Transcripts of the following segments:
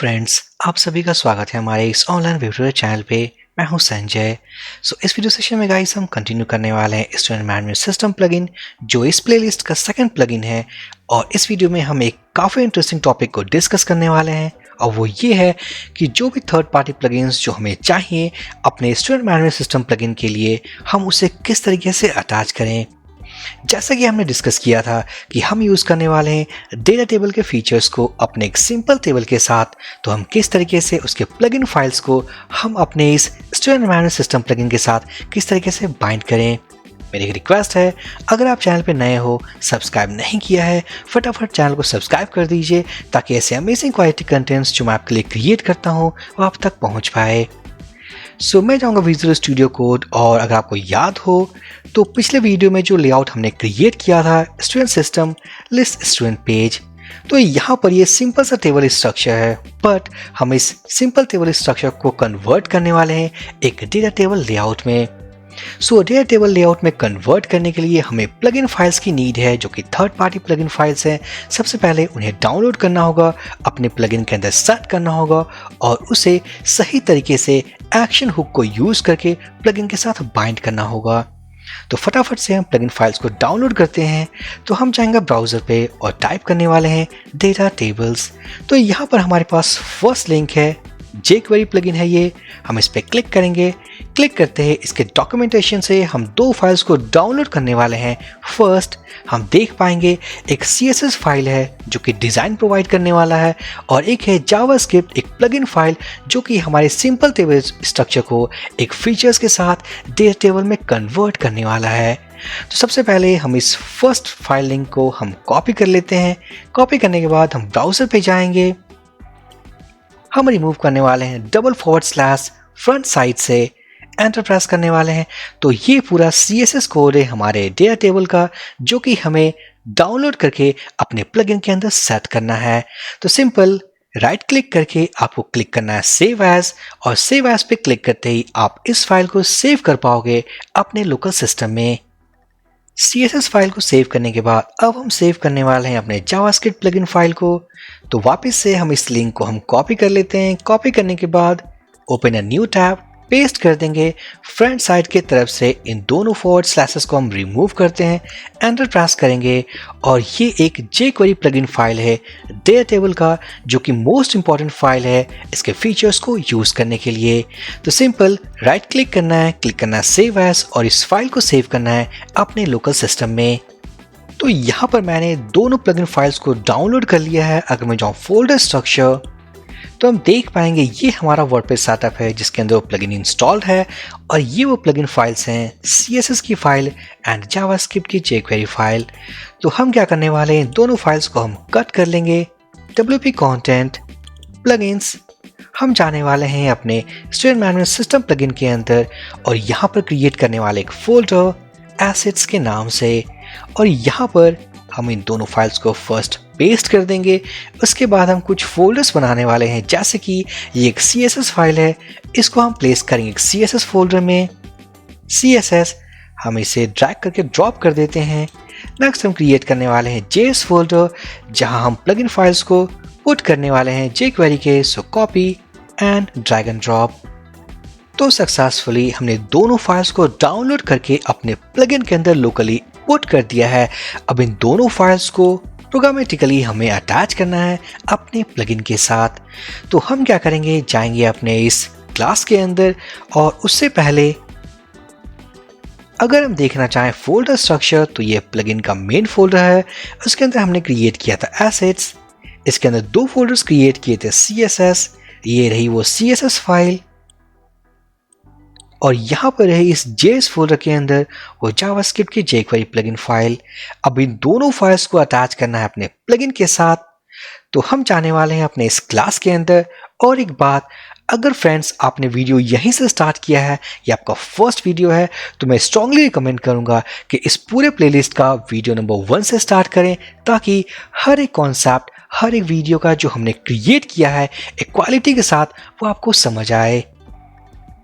Friends, आप सभी का स्वागत है हमारे इस ऑनलाइन ट्यूटोरियल चैनल पे। मैं हूं संजय। इस वीडियो सेशन में गाइस हम कंटिन्यू करने वाले हैं स्टूडेंट मैनेजमेंट सिस्टम प्लगइन, जो इस प्लेलिस्ट का सेकंड प्लगइन है। और इस वीडियो में हम एक काफ़ी इंटरेस्टिंग टॉपिक को डिस्कस करने वाले हैं, और वो ये है कि जो भी थर्ड पार्टी प्लगइन्स जो हमें चाहिए अपने स्टूडेंट मैनेजमेंट सिस्टम प्लगइन के लिए, हम उसे किस तरीके से अटैच करें। जैसा कि हमने डिस्कस किया था कि हम यूज़ करने वाले हैं डेटा टेबल के फीचर्स को अपने एक सिंपल टेबल के साथ, तो हम किस तरीके से उसके प्लगइन फाइल्स को हम अपने इस स्टूडेंट मैनेजमेंट सिस्टम प्लगइन के साथ किस तरीके से बाइंड करें। मेरी एक रिक्वेस्ट है, अगर आप चैनल पे नए हो, सब्सक्राइब नहीं किया है, फटाफट चैनल को सब्सक्राइब कर दीजिए ताकि ऐसे अमेजिंग क्वालिटी कंटेंट्स जो मैं आपके लिए क्रिएट करता हूँ वो आप तक पहुँच पाए। मैं जाऊँगा विजुअल स्टूडियो कोड, और अगर आपको याद हो तो पिछले वीडियो में जो लेआउट हमने क्रिएट किया था student system list student page, तो यहाँ पर ये सिंपल सा टेबल स्ट्रक्चर है, बट हम इस सिंपल टेबल स्ट्रक्चर को कन्वर्ट करने वाले हैं एक डेटा टेबल लेआउट में। डेटा टेबल लेआउट में कन्वर्ट करने के लिए हमें प्लगइन फाइल्स की नीड है, जो कि थर्ड पार्टी प्लगइन फाइल्स हैं। सबसे पहले उन्हें डाउनलोड करना होगा, अपने प्लगइन के अंदर सेट करना होगा, और उसे सही तरीके से एक्शन हुक को यूज करके प्लगइन के साथ बाइंड करना होगा। तो फटाफट से हम प्लगइन फाइल्स को डाउनलोड करते हैं। तो हम जाएंगे ब्राउजर पे और टाइप करने वाले हैं डेटा टेबल्स। तो यहाँ पर हमारे पास फर्स्ट लिंक है, jQuery प्लगइन है ये। हम इस पे क्लिक करेंगे। क्लिक करते हैं इसके डॉक्यूमेंटेशन से हम दो फाइल्स को डाउनलोड करने वाले हैं। फर्स्ट हम देख पाएंगे एक CSS फाइल है जो कि डिज़ाइन प्रोवाइड करने वाला है, और एक है जावास्क्रिप्ट एक प्लगइन फाइल जो कि हमारे सिंपल टेबल स्ट्रक्चर को एक फीचर्स के साथ डेटा टेबल में कन्वर्ट करने वाला है। तो सबसे पहले हम इस फर्स्ट फाइल लिंक को हम कॉपी कर लेते हैं। कॉपी करने के बाद हम ब्राउज़र पे जाएंगे। हम रिमूव करने वाले हैं // फ्रंट साइड से, एंटर प्रेस करने वाले हैं। तो ये पूरा CSS कोड है हमारे डेटा टेबल का, जो कि हमें डाउनलोड करके अपने प्लगइन के अंदर सेट करना है। तो सिंपल राइट क्लिक करके आपको क्लिक करना है सेव एज, और सेव एज पे क्लिक करते ही आप इस फाइल को सेव कर पाओगे अपने लोकल सिस्टम में। CSS फाइल को सेव करने के बाद अब हम सेव करने वाले हैं अपने जावास्क्रिप्ट प्लगइन फाइल को। तो वापस से हम इस लिंक को हम कॉपी कर लेते हैं। कॉपी करने के बाद open a new tab, paste कर देंगे। फ्रंट साइड के तरफ से इन दोनों फॉरवर्ड स्लैशेस को हम रिमूव करते हैं, एंटर प्रेस करेंगे, और ये एक jQuery प्लगइन फाइल है डेटा टेबल का, जो कि मोस्ट इंपॉर्टेंट फाइल है इसके फीचर्स को यूज करने के लिए। तो सिंपल राइट क्लिक करना है, क्लिक करना है सेव एज, और इस फाइल को सेव करना है अपने लोकल सिस्टम में। तो यहाँ पर मैंने दोनों प्लगइन फाइल्स को डाउनलोड कर लिया है। अगर मैं जाऊँ फोल्डर स्ट्रक्चर, तो हम देख पाएंगे ये हमारा वर्डप्रेस सेटअप है जिसके अंदर वो प्लगइन इंस्टॉल्ड है, और ये वो प्लगइन फाइल्स हैं CSS की फाइल एंड जावास्क्रिप्ट की jQuery फाइल। तो हम क्या करने वाले हैं, दोनों फाइल्स को हम कट कर लेंगे। WP कंटेंट प्लगइन्स, हम जाने वाले हैं अपने स्टूडेंट मैनेजमेंट सिस्टम प्लगइन के अंदर, और यहाँ पर क्रिएट करने वाले एक फोल्डर एसेट्स के नाम से, और यहाँ पर हम इन दोनों फाइल्स को फर्स्ट पेस्ट कर देंगे। उसके बाद हम कुछ फोल्डर्स बनाने वाले हैं, जैसे कि ये एक CSS फाइल है, इसको हम प्लेस करेंगे एक CSS फोल्डर में। CSS हम इसे ड्रैग करके ड्रॉप कर देते हैं। नेक्स्ट हम क्रिएट करने वाले हैं JS फोल्डर, जहां हम प्लगइन फाइल्स को पुट करने वाले हैं jQuery के। सो copy and drag and drop. तो सक्सेसफुली हमने दोनों फाइल्स को डाउनलोड करके अपने प्लगइन के अंदर लोकली पुट कर दिया है। अब इन दोनों फाइल्स को प्रोग्रामेटिकली हमें अटैच करना है अपने प्लगइन के साथ। तो हम क्या करेंगे, जाएंगे अपने इस क्लास के अंदर, और उससे पहले अगर हम देखना चाहें फोल्डर स्ट्रक्चर, तो ये प्लगइन का मेन फोल्डर है। उसके अंदर हमने क्रिएट किया था एसेट्स, इसके अंदर दो फोल्डर्स क्रिएट किए थे CSS, ये रही वो CSS फाइल, और यहाँ पर है इस JS फोल्डर के अंदर वो जावास्क्रिप्ट की jQuery प्लगइन फाइल। अब इन दोनों फाइल्स को अटैच करना है अपने प्लगइन के साथ। तो हम जाने वाले हैं अपने इस क्लास के अंदर। और एक बात, अगर फ्रेंड्स आपने वीडियो यहीं से स्टार्ट किया है, ये आपका फर्स्ट वीडियो है, तो मैं स्ट्रांगली रिकमेंड करूंगा कि इस पूरे प्लेलिस्ट का वीडियो नंबर 1 से स्टार्ट करें, ताकि हर एक कॉन्सेप्ट, हर एक वीडियो का जो हमने क्रिएट किया है एक क्वालिटी के साथ, वो आपको समझ आए।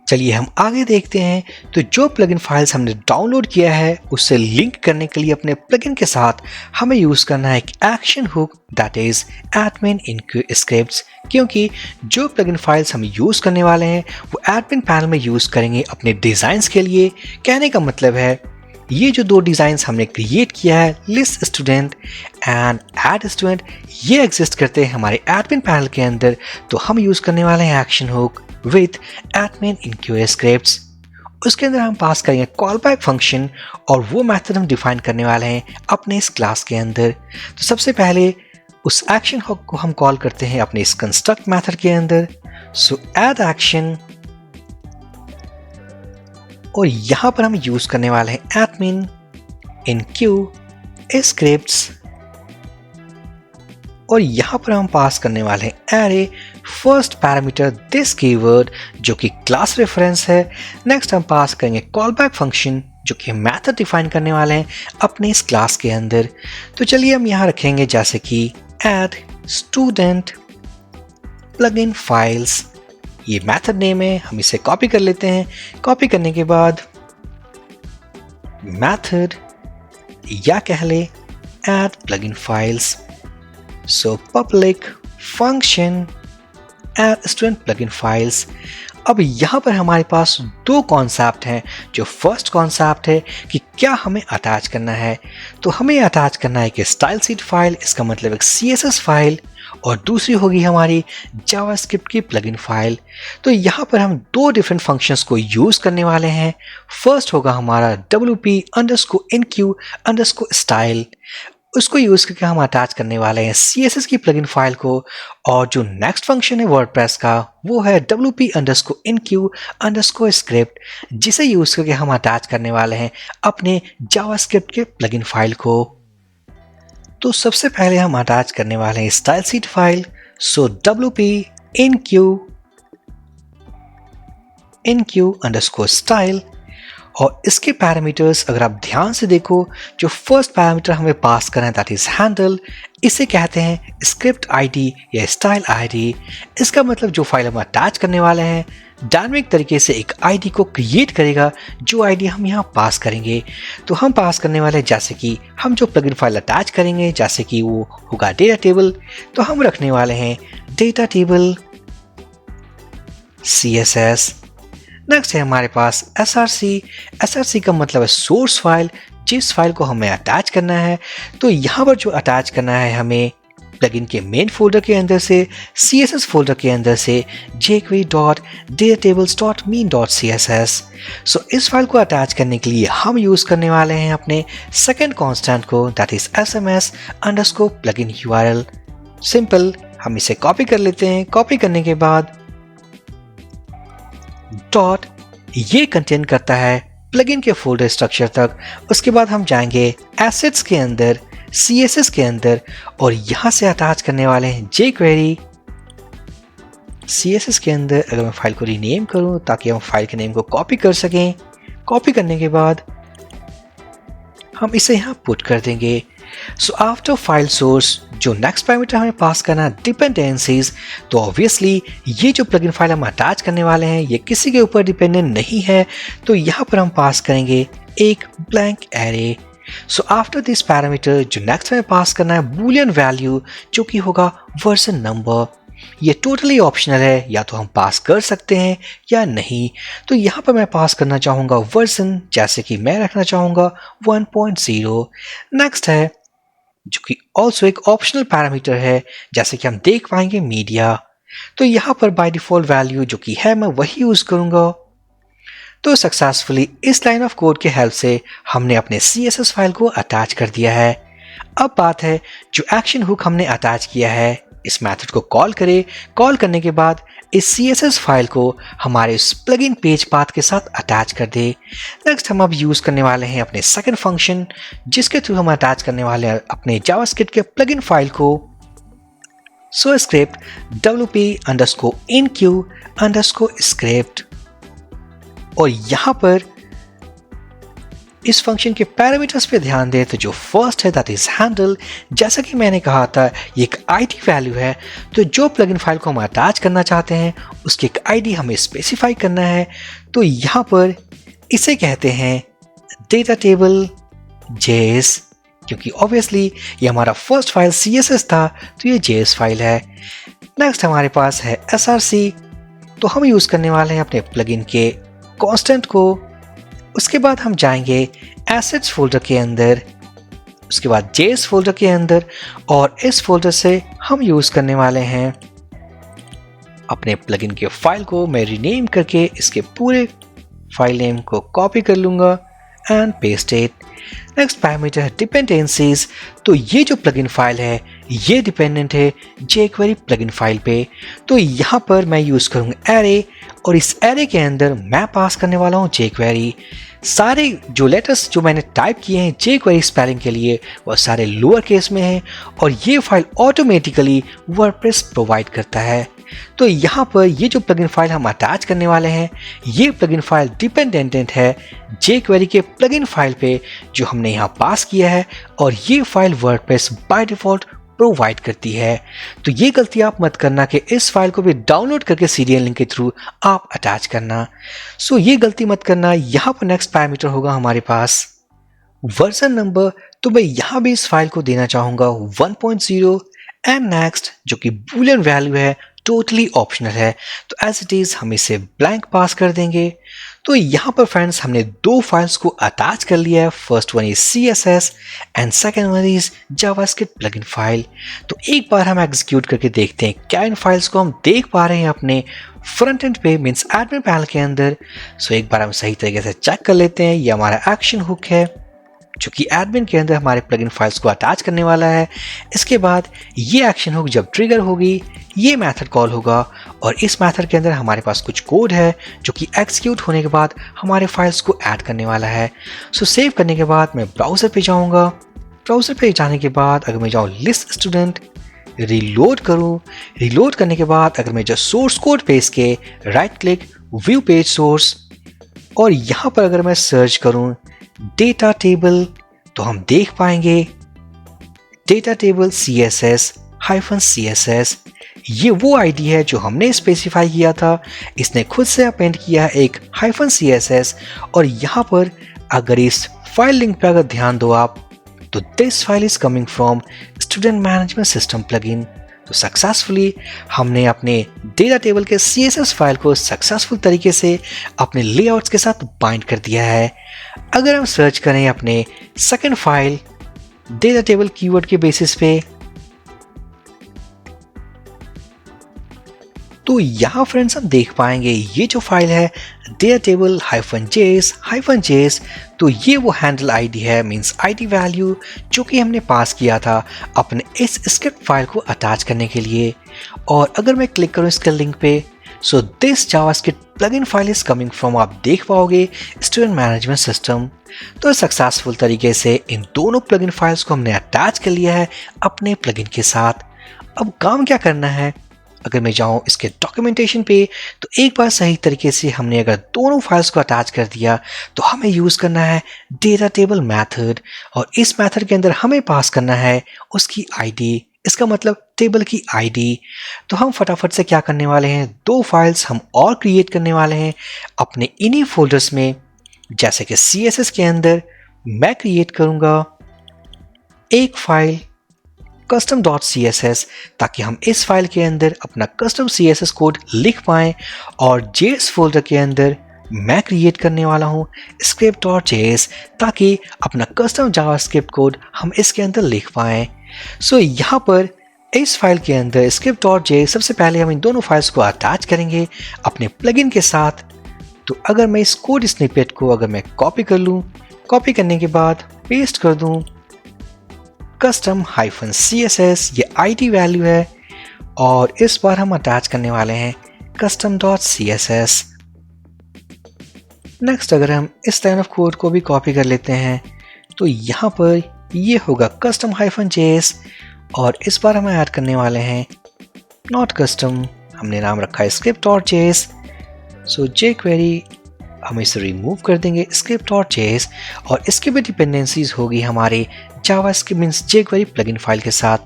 चलिए हम आगे देखते हैं। तो जो प्लगइन फाइल्स हमने डाउनलोड किया है उससे लिंक करने के लिए अपने प्लगइन के साथ हमें यूज़ करना है एक action hook, that is admin enqueue scripts. क्योंकि जो प्लगइन फाइल्स हम यूज़ करने वाले हैं वो एडमिन पैनल में यूज़ करेंगे अपने डिज़ाइंस के लिए। कहने का मतलब है ये जो दो डिज़ाइंस हमने क्रिएट किया है, list student and add student, ये एग्जिस्ट करते हैं हमारे एडमिन पैनल के अंदर। तो हम यूज़ करने वाले हैं action hook with admin enqueue scripts. उसके अंदर हम पास करेंगे कॉल बैक फंक्शन और वो मेथड हम डिफाइन करने वाले हैं अपने इस क्लास के अंदर। तो सबसे पहले उस एक्शन हुक को हम कॉल करते हैं अपने इस कंस्ट्रक्ट मेथड के अंदर। सो एड एक्शन, और यहां पर हम यूज करने वाले हैं एडमिन इनक्यू स्क्रिप्ट्स, और यहां पर हम पास करने वाले हैं array first parameter this keyword जो कि क्लास रेफरेंस है। नेक्स्ट हम पास करेंगे कॉल बैक फंक्शन जो कि मेथड डिफाइन करने वाले हैं अपने इस क्लास के अंदर। तो चलिए हम यहां रखेंगे जैसे कि एड स्टूडेंट प्लगइन फाइल्स, ये मेथड नेम है। हम इसे कॉपी कर लेते हैं। कॉपी करने के बाद मेथड या कह ले add plugin files, so public function add student plugin files. अब यहाँ पर हमारे पास दो कॉन्सेप्ट हैं। जो फर्स्ट कॉन्सेप्ट है कि क्या हमें अटैच करना है, तो हमें अटैच करना है कि स्टाइल शीट फाइल, इसका मतलब एक CSS फाइल, और दूसरी होगी हमारी जावास्क्रिप्ट की प्लगइन फाइल। तो यहाँ पर हम दो डिफरेंट फंक्शंस को यूज़ करने वाले हैं। फर्स्ट होगा हमारा wp_enq_style, उसको यूज़ करके हम अटैच करने वाले हैं CSS की प्लगइन फाइल को। और जो नेक्स्ट फंक्शन है वर्डप्रेस का वो है wp_enq_script, जिसे यूज़ करके हम अटैच करने वाले हैं अपने जावास्क्रिप्ट के प्लगइन फाइल को। तो सबसे पहले हम अटैच करने वाले हैं स्टाइल शीट फाइल। सो wp_enq_style, और इसके पैरामीटर्स अगर आप ध्यान से देखो, जो फर्स्ट पैरामीटर हमें पास करना है दैट इज हैंडल, इसे कहते हैं स्क्रिप्ट आईडी या स्टाइल आईडी। इसका मतलब जो फाइल हम अटैच करने वाले हैं डायनामिक तरीके से एक आईडी को क्रिएट करेगा, जो आईडी हम यहाँ पास करेंगे। तो हम पास करने वाले जैसे कि हम जो प्लगइन फाइल अटैच करेंगे, जैसे कि वो होगा डेटा टेबल, तो हम रखने वाले हैं डेटा टेबल CSS। नेक्स्ट है हमारे पास SRC का मतलब है सोर्स फाइल, जिस फाइल को हमें अटैच करना है। तो यहाँ पर जो अटैच करना है हमें प्लगइन के मेन फोल्डर के अंदर से, CSS फोल्डर के अंदर से jquery.datatables.mean.css। सो इस फाइल को अटैच करने के लिए हम यूज़ करने वाले हैं अपने सेकेंड कॉन्स्टेंट को, that is SMS_plugin URL। Simple, हम इसे कॉपी कर लेते हैं। कॉपी करने के बाद डॉट ये कंटेन करता है प्लगइन के फोल्डर स्ट्रक्चर तक। उसके बाद हम जाएंगे एसेट्स के अंदर, CSS के अंदर, और यहां से अटैच करने वाले हैं jQuery CSS के अंदर। अगर मैं फाइल को रीनेम करूं ताकि हम फाइल के नेम को कॉपी कर सकें, कॉपी करने के बाद हम इसे यहां पुट कर देंगे। सो आफ्टर फाइल सोर्स, जो नेक्स्ट पैरामीटर हमें पास करना है डिपेंडेंसीज, तो ऑब्वियसली ये जो प्लगइन फाइल हम अटैच करने वाले हैं ये किसी के ऊपर डिपेंडेंट नहीं है। तो यहाँ पर हम पास करेंगे एक blank array. So after this parameter जो नेक्स्ट हमें पास करना है बूलियन वैल्यू, जो कि होगा वर्जन नंबर। ये टोटली ऑप्शनल है, या तो हम पास कर सकते हैं या नहीं। तो यहाँ पर मैं पास करना चाहूँगा वर्जन, जैसे कि मैं रखना चाहूँगा 1.0। नेक्स्ट है जो कि ऑल्सो एक ऑप्शनल पैरामीटर है, जैसे कि हम देख पाएंगे मीडिया। तो यहाँ पर बाय डिफॉल्ट वैल्यू जो कि है मैं वही यूज़ करूँगा। तो सक्सेसफुली इस लाइन ऑफ कोड के हेल्प से हमने अपने CSS फाइल को अटैच कर दिया है। अब बात है जो एक्शन हुक हमने अटैच किया है, इस मेथड को कॉल करें। कॉल करने के बाद इस CSS फाइल को हमारे इस प्लगइन पेज पाथ के साथ अटैच कर दे। नेक्स्ट हम अब यूज़ करने वाले हैं अपने सेकंड फंक्शन, जिसके थ्रू हम अटैच करने वाले हैं अपने जावास्क्रिप्ट के प्लगइन फाइल को। सो स्क्रिप्ट wp_enq_script, और यहाँ पर इस फंक्शन के पैरामीटर्स पे ध्यान दें तो जो फर्स्ट है दैट इज हैंडल। जैसा कि मैंने कहा था ये एक आईडी वैल्यू है, तो जो प्लगइन फाइल को हम अटैच करना चाहते हैं उसकी एक आईडी हमें स्पेसिफाई करना है। तो यहाँ पर इसे कहते हैं डेटा टेबल जेएस, क्योंकि ऑब्वियसली ये हमारा फर्स्ट फाइल CSS था तो ये JS फाइल है। नेक्स्ट हमारे पास है SRC, तो हम यूज़ करने वाले हैं अपने प्लगइन के कांस्टेंट को। उसके बाद हम जाएंगे एसेट्स फोल्डर के अंदर, उसके बाद JS फोल्डर के अंदर, और इस फोल्डर से हम यूज़ करने वाले हैं अपने प्लगइन के फाइल को मैं रीनेम करके इसके पूरे फाइल नेम को कॉपी कर लूँगा and paste it. Next parameter है डिपेंडेंसीज, तो ये जो प्लगइन फाइल है ये डिपेंडेंट है jQuery प्लगइन फाइल पे। तो यहाँ पर मैं यूज़ करूँगा एरे, और इस एरे के अंदर मैं पास करने वाला हूँ jQuery। सारे जो लेटर्स जो मैंने टाइप किए हैं jQuery स्पेलिंग के लिए वो सारे लोअर केस में हैं, और ये फाइल ऑटोमेटिकली वर्डप्रेस प्रोवाइड करता है। तो यहाँ पर ये जो प्लगइन फाइल हम अटैच करने वाले हैं ये प्लगइन फाइल डिपेंडेंट है jQuery के प्लगइन फाइल पे जो हमने यहाँ पास किया है, और ये file WordPress by default provide करती है। तो ये गलती आप मत करना कि इस फाइल को भी डाउनलोड करके सीरियल लिंक के थ्रू आप अटैच करना। सो ये गलती मत करना। यहाँ पर नेक्स्ट पैरामीटर होगा हमारे पास वर्जन नंबर, तो मैं यहाँ भी इस फाइल को देना चाहूँगा 1.0, एंड नेक्स्ट जो कि बूलियन वैल्यू है टोटली ऑप्शनल है, तो एज इट इज़ हम इसे ब्लैंक पास कर देंगे। तो यहाँ पर फ्रेंड्स हमने दो फाइल्स को अटैच कर लिया है। First one is CSS and second one is JavaScript plugin file. तो एक बार हम एग्जीक्यूट करके देखते हैं क्या इन फाइल्स को हम देख पा रहे हैं अपने फ्रंट एंड पे मीन्स एडमिन पैनल के अंदर। सो एक बार हम सही तरीके से चेक कर लेते हैं। ये हमारा एक्शन हुक है जो कि एडमिन के अंदर हमारे प्लगइन फाइल्स को अटैच करने वाला है। इसके बाद ये एक्शन हुक जब ट्रिगर होगी ये मेथड कॉल होगा, और इस मेथड के अंदर हमारे पास कुछ कोड है जो कि एग्जीक्यूट होने के बाद हमारे फाइल्स को ऐड करने वाला है। सो सेव करने के बाद मैं ब्राउज़र पे जाऊंगा। ब्राउज़र पे जाने के बाद अगर मैं जाऊँ लिस्ट स्टूडेंट, रीलोड करूँ, रीलोड करने के बाद अगर मैं जो सोर्स कोड पेज के right click view page source, और यहाँ पर अगर मैं सर्च करूँ डेटा टेबल, तो हम देख पाएंगे डेटा टेबल CSS-CSS। ये वो आईडी है जो हमने स्पेसिफाई किया था, इसने खुद से अपेंड किया है एक -CSS। और यहाँ पर अगर इस फाइल लिंक पर अगर ध्यान दो आप, तो this file is coming from student management system plugin. तो सक्सेसफुली हमने अपने डेटा टेबल के CSS फाइल को सक्सेसफुल तरीके से अपने लेआउट्स के साथ बाइंड कर दिया है। अगर हम सर्च करें अपने second file data table keyword के बेसिस पे, तो यहाँ फ्रेंड्स हम देख पाएंगे ये जो फाइल है डेटा टेबल -js, तो ये वो हैंडल आईडी है मींस आईडी वैल्यू जो कि हमने पास किया था अपने इस स्क्रिप्ट फाइल को अटैच करने के लिए। और अगर मैं क्लिक करूँ इसके लिंक पे, so this JavaScript plugin file is coming from, आप देख पाओगे स्टूडेंट मैनेजमेंट सिस्टम। तो सक्सेसफुल तरीके से इन दोनों प्लगइन फाइल्स को हमने अटैच कर लिया है अपने प्लगइन के साथ। अब काम क्या करना है, अगर मैं जाऊँ इसके डॉक्यूमेंटेशन पे, तो एक बार सही तरीके से हमने अगर दोनों फाइल्स को अटैच कर दिया तो हमें यूज़ करना है डेटा टेबल मैथड, और इस मैथड के अंदर हमें पास करना है उसकी आईडी, इसका मतलब टेबल की आईडी। तो हम फटाफट से क्या करने वाले हैं, दो फाइल्स हम और क्रिएट करने वाले हैं अपने इन्हीं फोल्डर्स में। जैसे कि CSS के अंदर मैं क्रिएट करूँगा एक फाइल custom.css, ताकि हम इस फाइल के अंदर अपना कस्टम CSS कोड लिख पाएं, और JS फोल्डर के अंदर मैं क्रिएट करने वाला हूं script.js, ताकि अपना कस्टम जावास्क्रिप्ट कोड हम इसके अंदर लिख पाएं। सो यहाँ पर इस फाइल के अंदर script.js सबसे पहले हम इन दोनों फाइल्स को अटैच करेंगे अपने प्लगइन के साथ। तो अगर मैं इस कोड स्निपेट को अगर मैं कॉपी कर लूँ, कॉपी करने के बाद पेस्ट कर दूँ custom-css, ये आईडी वैल्यू है, और इस बार हम अटैच करने वाले हैं custom.css। नेक्स्ट अगर हम इस लाइन ऑफ कोड को भी कॉपी कर लेते हैं, तो यहाँ पर ये होगा custom-js, और इस बार हम ऐड करने वाले हैं नॉट कस्टम, हमने नाम रखा है script.js। सो jQuery हम इसे रिमूव कर देंगे script.js और इसके भी डिपेंडेंसीज होगी हमारे JavaScript means jQuery plugin file के साथ।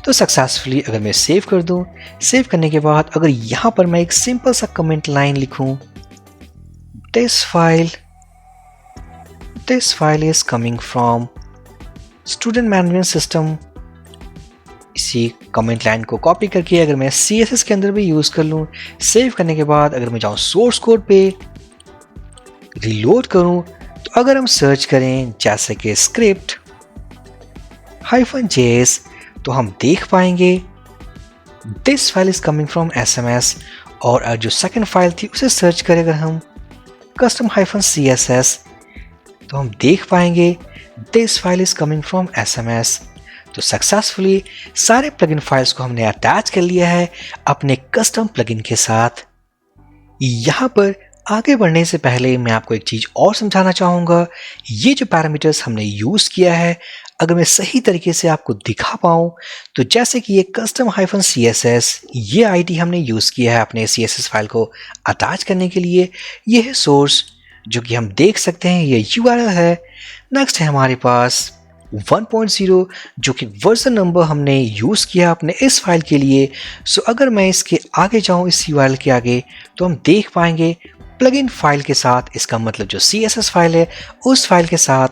तो सक्सेसफुली अगर मैं सेव कर दूं, सेव करने के बाद अगर यहाँ पर मैं एक सिंपल सा कमेंट लाइन लिखूं, this file is coming from student management system, इसी कमेंट लाइन को कॉपी करके अगर मैं CSS के अंदर भी यूज कर लूं, सेव करने के बाद अगर मैं जाऊं सोर्स कोड पे रीलोड करूं, तो अगर हम सर्च करें जैसे कि script-js, तो हम देख पाएंगे this file is coming from SMS। और जो सेकंड फाइल थी उसे सर्च करें अगर हम custom-css, तो हम देख पाएंगे this file is coming from SMS। तो सक्सेसफुली सारे प्लगइन फाइल्स को हमने अटैच कर लिया है अपने कस्टम प्लगइन के साथ। यहाँ पर आगे बढ़ने से पहले मैं आपको एक चीज और समझाना चाहूंगा। ये जो पैरामीटर्स हमने यूज किया है, अगर मैं सही तरीके से आपको दिखा पाऊं, तो जैसे कि ये custom-css, ये आईडी हमने यूज किया है अपने CSS फाइल को अटैच करने के लिए। ये है सोर्स जो कि हम देख सकते हैं, ये URL है। नेक्स्ट है हमारे पास 1.0 जो कि वर्जन नंबर हमने यूज़ किया अपने इस फाइल के लिए। सो अगर मैं इसके आगे जाऊं, इस URL के आगे, तो हम देख पाएंगे प्लगइन फाइल के साथ, इसका मतलब जो CSS फाइल है उस फाइल के साथ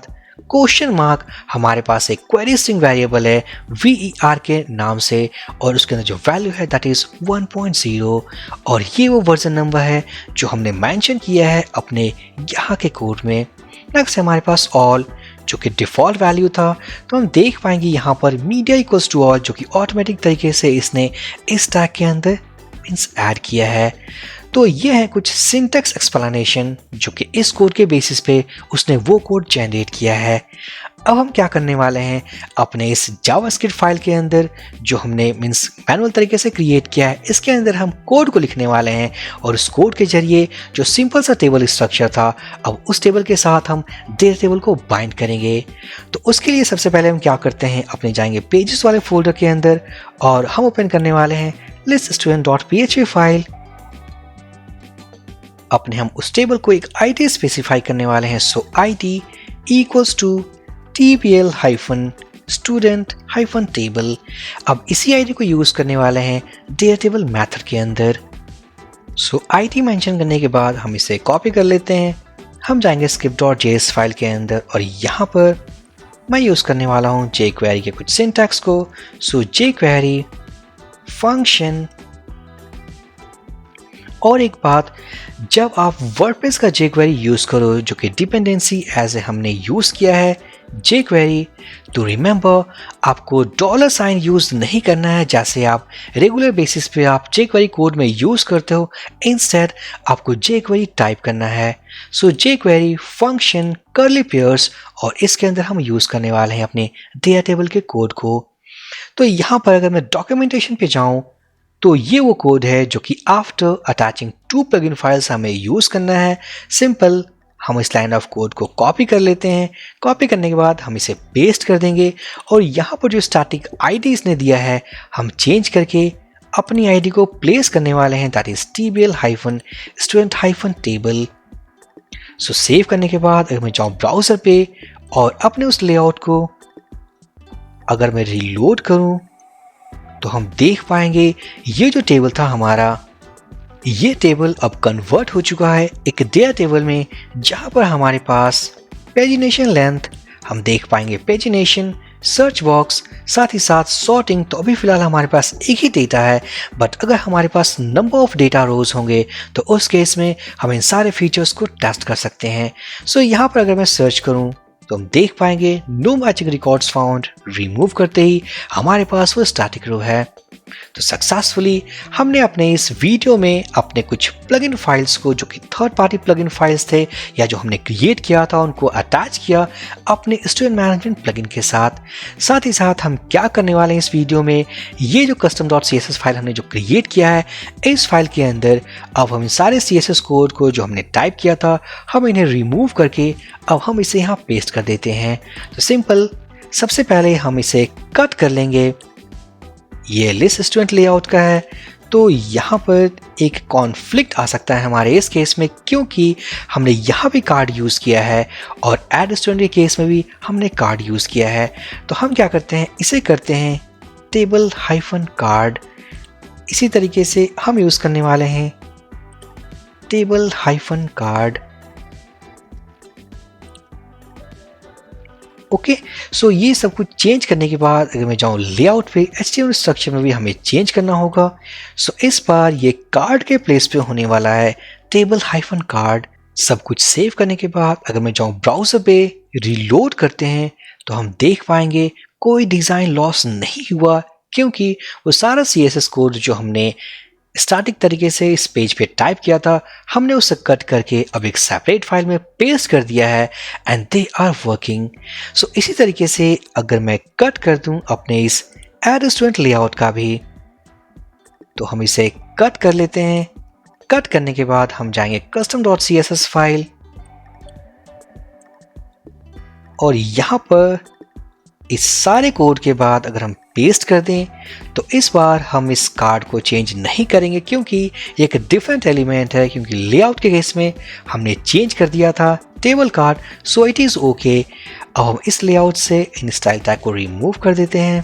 क्वेश्चन मार्क हमारे पास एक क्वेरी स्ट्रिंग वेरिएबल है ver के नाम से, और उसके अंदर जो वैल्यू है दैट इज 1.0, और ये वो वर्जन नंबर है जो हमने मेंशन किया है अपने यहाँ के कोड में। नेक्स्ट है हमारे पास ऑल जो कि डिफ़ॉल्ट वैल्यू था, तो हम देख पाएंगे यहाँ पर मीडिया इक्वल्स टू ऑल जो कि ऑटोमेटिक तरीके से इसने इस टैग के अंदर मींस ऐड किया है। तो ये है कुछ सिंटैक्स एक्सप्लेनेशन जो कि इस कोड के बेसिस पे उसने वो कोड जनरेट किया है। अब हम क्या करने वाले हैं, अपने इस जावास्क्रिप्ट फाइल के अंदर जो हमने मींस मैनुअल तरीके से क्रिएट किया है, इसके अंदर हम कोड को लिखने वाले हैं, और उस कोड के जरिए जो सिंपल सा टेबल स्ट्रक्चर था, अब उस टेबल के साथ हम डेटा टेबल को बाइंड करेंगे। तो उसके लिए सबसे पहले हम क्या करते हैं, अपने जाएंगे पेजेस वाले फोल्डर के अंदर और हम ओपन करने वाले हैं liststudent.php फाइल। अपने हम उस टेबल को एक ID स्पेसिफाई करने वाले हैं। सो ID इक्वल्स टू tbl-student-table। अब इसी ID को यूज करने वाले हैं डेटा टेबल मेथड के अंदर। सो ID मेंशन करने के बाद हम इसे कॉपी कर लेते हैं। हम जाएंगे script.js फाइल के अंदर और यहाँ पर मैं यूज करने वाला हूँ jQuery के कुछ सिंटैक्स को। सो jQuery फंक्शन, और एक बात, जब आप वर्डप्रेस का jQuery यूज करो जो कि डिपेंडेंसी एज ए हमने यूज किया है jQuery, तो रिमेंबर आपको $साइन यूज नहीं करना है जैसे आप रेगुलर बेसिस पे आप jQuery कोड में यूज करते हो। इंस्टेड आपको jQuery टाइप करना है। सो jQuery फंक्शन कर्ली पेयर्स, और इसके अंदर हम यूज करने वाले हैं अपने डेटा टेबल के कोड को। तो यहाँ पर अगर मैं डॉक्यूमेंटेशन पे जाऊँ, तो ये वो कोड है जो कि आफ्टर अटैचिंग 2 प्लगइन फाइल्स हमें यूज करना है। सिंपल, हम इस लाइन ऑफ कोड को कॉपी कर लेते हैं। कॉपी करने के बाद हम इसे पेस्ट कर देंगे, और यहाँ पर जो स्टैटिक ID इसने दिया है हम चेंज करके अपनी ID को प्लेस करने वाले हैं, that is tbl-student-table। So save करने के बाद अगर मैं जाऊँ ब्राउजर पे और अपने उस लेआउट को अगर मैं रीलोड करूँ, तो हम देख पाएंगे ये जो टेबल था हमारा, ये टेबल अब कन्वर्ट हो चुका है एक डेटा टेबल में, जहां पर हमारे पास पेजिनेशन लेंथ, हम देख पाएंगे पेजिनेशन, सर्च बॉक्स, साथ ही साथ सॉर्टिंग। तो अभी फिलहाल हमारे पास एक ही डेटा है, बट अगर हमारे पास नंबर ऑफ डेटा रोज होंगे तो उस केस में हम इन सारे फीचर्स को टेस्ट कर सकते हैं। सो यहाँ पर अगर मैं सर्च करूँ तो हम देख पाएंगे no matching records found, remove करते ही हमारे पास वो स्टैटिक रो है। तो सक्सेसफुली हमने अपने इस वीडियो में अपने कुछ प्लगइन फाइल्स को जो कि थर्ड पार्टी प्लगइन फाइल्स थे या जो हमने क्रिएट किया था उनको अटैच किया अपने स्टूडेंट मैनेजमेंट प्लगइन के साथ। साथ ही साथ हम क्या करने वाले हैं इस वीडियो में, ये जो custom.css फाइल हमने जो क्रिएट किया है, इस फाइल के अंदर अब हम सारे CSS कोड को जो हमने टाइप किया था हम इन्हें रिमूव करके अब हम इसे यहाँ पेस्ट कर देते हैं। तो सिंपल, सबसे पहले हम इसे कट कर लेंगे। ये लिस्ट स्टूडेंट लेआउट का है, तो यहाँ पर एक कॉन्फ्लिक्ट आ सकता है हमारे इस केस में, क्योंकि हमने यहाँ भी कार्ड यूज़ किया है और ऐड स्टूडेंट के केस में भी हमने कार्ड यूज़ किया है। तो हम क्या करते हैं, इसे करते हैं टेबल हाइफन कार्ड। इसी तरीके से हम यूज़ करने वाले हैं टेबल हाइफन कार्ड। ओके, सो ये सब कुछ चेंज करने के बाद अगर मैं जाऊँ लेआउट पे, HTML स्ट्रक्चर में भी हमें चेंज करना होगा। सो इस बार ये कार्ड के प्लेस पे होने वाला है टेबल हाइफन कार्ड। सब कुछ सेव करने के बाद अगर मैं जाऊँ ब्राउज़र पे, रीलोड करते हैं, तो हम देख पाएंगे कोई डिज़ाइन लॉस नहीं हुआ, क्योंकि वो सारा CSS कोड जो हमने स्टैटिक तरीके से इस पेज पे टाइप किया था, हमने उसे कट करके अब एक सेपरेट फाइल में पेस्ट कर दिया है एंड दे आर वर्किंग। सो इसी तरीके से अगर मैं कट कर दूं अपने इस एड स्टूडेंट लेआउट का भी, तो हम इसे कट कर लेते हैं। कट करने के बाद हम जाएंगे custom.css फाइल और यहाँ पर इस सारे कोड के बाद अगर हम पेस्ट कर दें, तो इस बार हम इस कार्ड को चेंज नहीं करेंगे, क्योंकि ये एक डिफरेंट एलिमेंट है, क्योंकि लेआउट के केस में हमने चेंज कर दिया था table card. So it is okay. अब हम इस लेआउट से इन स्टाइल टैग को रिमूव कर देते हैं।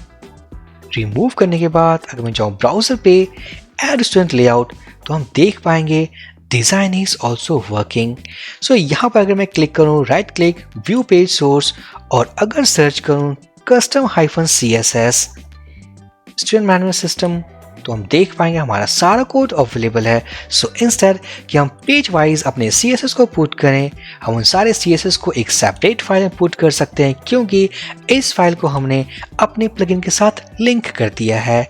रिमूव करने के बाद अगर मैं जाऊँ ब्राउज़र पे एड स्टूडेंट लेआउट, तो हम देख पाएंगे डिज़ाइन इज ऑल्सो वर्किंग। सो यहाँ पर अगर मैं क्लिक करूँ, right click, view page source, और अगर सर्च करूँ custom-css स्टूडेंट मैनुअल सिस्टम, तो हम देख पाएंगे हमारा सारा कोड अवेलेबल है। सो इंस्टेड कि हम पेज वाइज अपने CSS को पुट करें, हम उन सारे CSS को एक सेपरेट फाइल में पुट कर सकते हैं, क्योंकि इस फाइल को हमने अपने प्लगइन के साथ लिंक कर दिया है।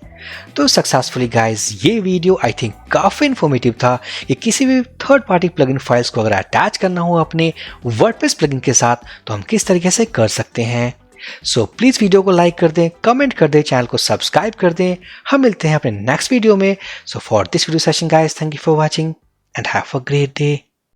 तो सक्सेसफुली गाइज, ये वीडियो आई थिंक काफ़ी इन्फॉर्मेटिव था कि किसी भी थर्ड पार्टी प्लगइन फाइल्स को अगर अटैच करना हो अपने वर्डप्रेस प्लगइन के साथ, तो हम किस तरीके से कर सकते हैं। सो प्लीज़ वीडियो को लाइक कर दें, कमेंट कर दें, चैनल को सब्सक्राइब कर दें। हम मिलते हैं अपने नेक्स्ट वीडियो में। So for this video session guys, thank you for watching and have a great day.